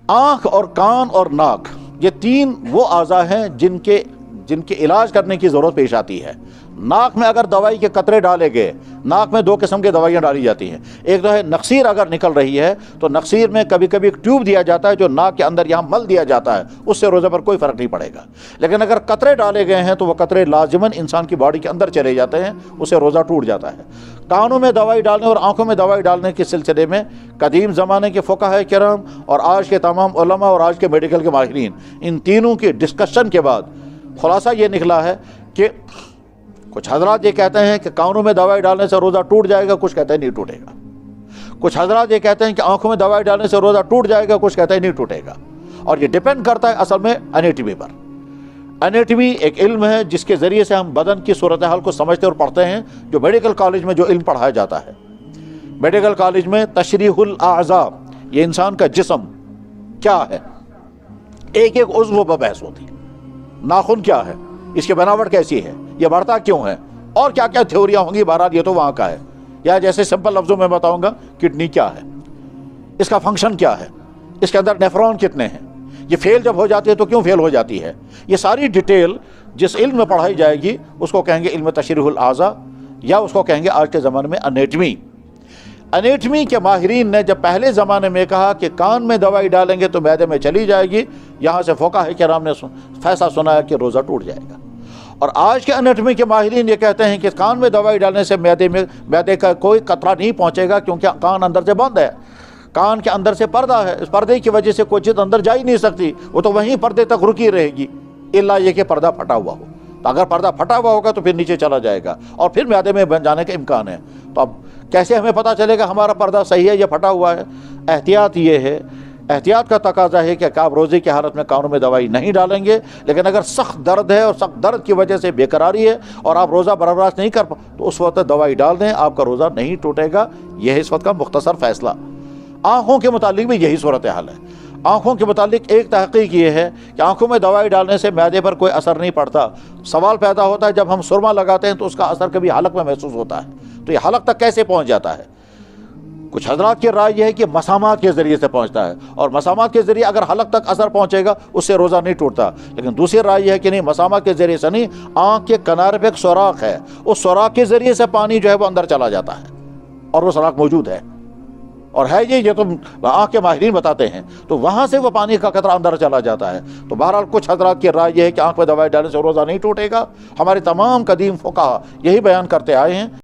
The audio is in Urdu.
آنکھ اور کان اور ناک، یہ تین وہ اعضاء ہیں جن کے علاج کرنے کی ضرورت پیش آتی ہے۔ ناک میں اگر دوائی کے قطرے ڈالے گئے، ناک میں دو قسم کی دوائیاں ڈالی جاتی ہیں، ایک تو ہے نقصیر اگر نکل رہی ہے تو نقصیر میں کبھی کبھی ایک ٹیوب دیا جاتا ہے جو ناک کے اندر یہاں مل دیا جاتا ہے، اس سے روزے پر کوئی فرق نہیں پڑے گا۔ لیکن اگر قطرے ڈالے گئے ہیں تو وہ قطرے لازماً انسان کی باڈی کے اندر چلے جاتے ہیں، اس سے روزہ ٹوٹ جاتا ہے۔ کانوں میں دوائی ڈالنے اور آنکھوں میں دوائی ڈالنے کے سلسلے میں قدیم زمانے کے فقہاء کرام اور آج کے تمام علماء اور آج کے میڈیکل کے ماہرین، ان تینوں کی ڈسکشن کے بعد خلاصہ یہ نکلا ہے کہ کچھ حضرات یہ کہتے ہیں کہ کانوں میں دوائی ڈالنے سے روزہ ٹوٹ جائے گا، کچھ کہتے ہیں نہیں ٹوٹے گا۔ کچھ حضرات یہ کہتے ہیں کہ آنکھوں میں دوائی ڈالنے سے روزہ ٹوٹ جائے گا، کچھ کہتے ہیں نہیں ٹوٹے گا۔ اور یہ ڈیپینڈ کرتا ہے اصل میں انیٹمی پر۔ انیٹمی ایک علم ہے جس کے ذریعے سے ہم بدن کی صورتحال کو سمجھتے اور پڑھتے ہیں، جو میڈیکل کالج میں جو علم پڑھایا جاتا ہے۔ میڈیکل کالج میں تشریح الاعضاء، یہ انسان کا جسم کیا ہے، ایک ایک عضو پر بحث ہوتی ہے۔ ناخن کیا ہے، اس کی بناوٹ کیسی ہے، یہ بڑھتا کیوں ہے، اور کیا کیا تھیوریاں ہوں گی، بہرحال یہ تو وہاں کا ہے۔ یا جیسے سمپل لفظوں میں بتاؤں گا، کڈنی کیا ہے، اس کا فنکشن کیا ہے، اس کے اندر نیفرون کتنے ہیں، یہ فیل جب ہو جاتی ہے تو کیوں فیل ہو جاتی ہے، یہ ساری ڈیٹیل جس علم میں پڑھائی جائے گی اس کو کہیں گے علم تشریح الاعضاء، یا اس کو کہیں گے آج کے زمانے میں انیٹمی۔ انیٹمی کے ماہرین نے جب پہلے زمانے میں کہا کہ کان میں دوائی ڈالیں گے تو معدے میں چلی جائے گی، یہاں سے فقہاء کرام نے فیصلہ سنایا کہ روزہ ٹوٹ جائے گا۔ اور آج کے انیٹمی کے ماہرین یہ کہتے ہیں کہ کان میں دوائی ڈالنے سے معدے کا کوئی قطرہ نہیں پہنچے گا، کیونکہ کان اندر سے بند ہے، کان کے اندر سے پردہ ہے، اس پردے کی وجہ سے کوئی چیز اندر جا ہی نہیں سکتی، وہ تو وہیں پردے تک رکی رہے گی، الا یہ کہ پردہ پھٹا ہوا ہو۔ تو اگر پردہ پھٹا ہوا ہوگا تو پھر نیچے چلا جائے گا اور پھر معدے میں بن جانے کا امکان ہے۔ تو اب کیسے ہمیں پتہ چلے گا ہمارا پردہ صحیح ہے یا پھٹا ہوا ہے؟ احتیاط یہ ہے، احتیاط کا تقاضا ہے کہ آپ روزے کی حالت میں کانوں میں دوائی نہیں ڈالیں گے، لیکن اگر سخت درد ہے اور سخت درد کی وجہ سے بے قراری ہے اور آپ روزہ برابر نہیں کر تو اس وقت دوائی ڈال دیں، آپ کا روزہ نہیں ٹوٹے گا۔ یہ ہے اس وقت کا مختصر فیصلہ۔ آنکھوں کے متعلق بھی یہی صورتحال ہے۔ آنکھوں کے متعلق ایک تحقیق یہ ہے کہ آنکھوں میں دوائی ڈالنے سے معدے پر کوئی اثر نہیں پڑتا۔ سوال پیدا ہوتا ہے جب ہم سرما لگاتے ہیں تو اس کا اثر کبھی حلق میں محسوس ہوتا ہے، تو یہ حلق تک کیسے پہنچ جاتا ہے؟ کچھ حضرات کی رائے یہ ہے کہ مسامات کے ذریعے سے پہنچتا ہے، اور مسامات کے ذریعے اگر حلق تک اثر پہنچے گا اس سے روزہ نہیں ٹوٹتا۔ لیکن دوسری رائے یہ ہے کہ نہیں، مسامات کے ذریعے سے نہیں، آنکھ کے کنارے پہ ایک سوراخ ہے، اس سوراخ کے ذریعے سے پانی جو ہے وہ اندر چلا جاتا ہے، اور وہ سوراخ موجود ہے، اور ہے یہ تو آنکھ کے ماہرین بتاتے ہیں، تو وہاں سے وہ پانی کا قطرہ اندر چلا جاتا ہے۔ تو بہرحال کچھ حضرات کی رائے یہ ہے کہ آنکھ میں دوائی ڈالنے سے روزہ نہیں ٹوٹے گا۔ ہمارے تمام قدیم فقہاء یہی بیان کرتے آئے ہیں۔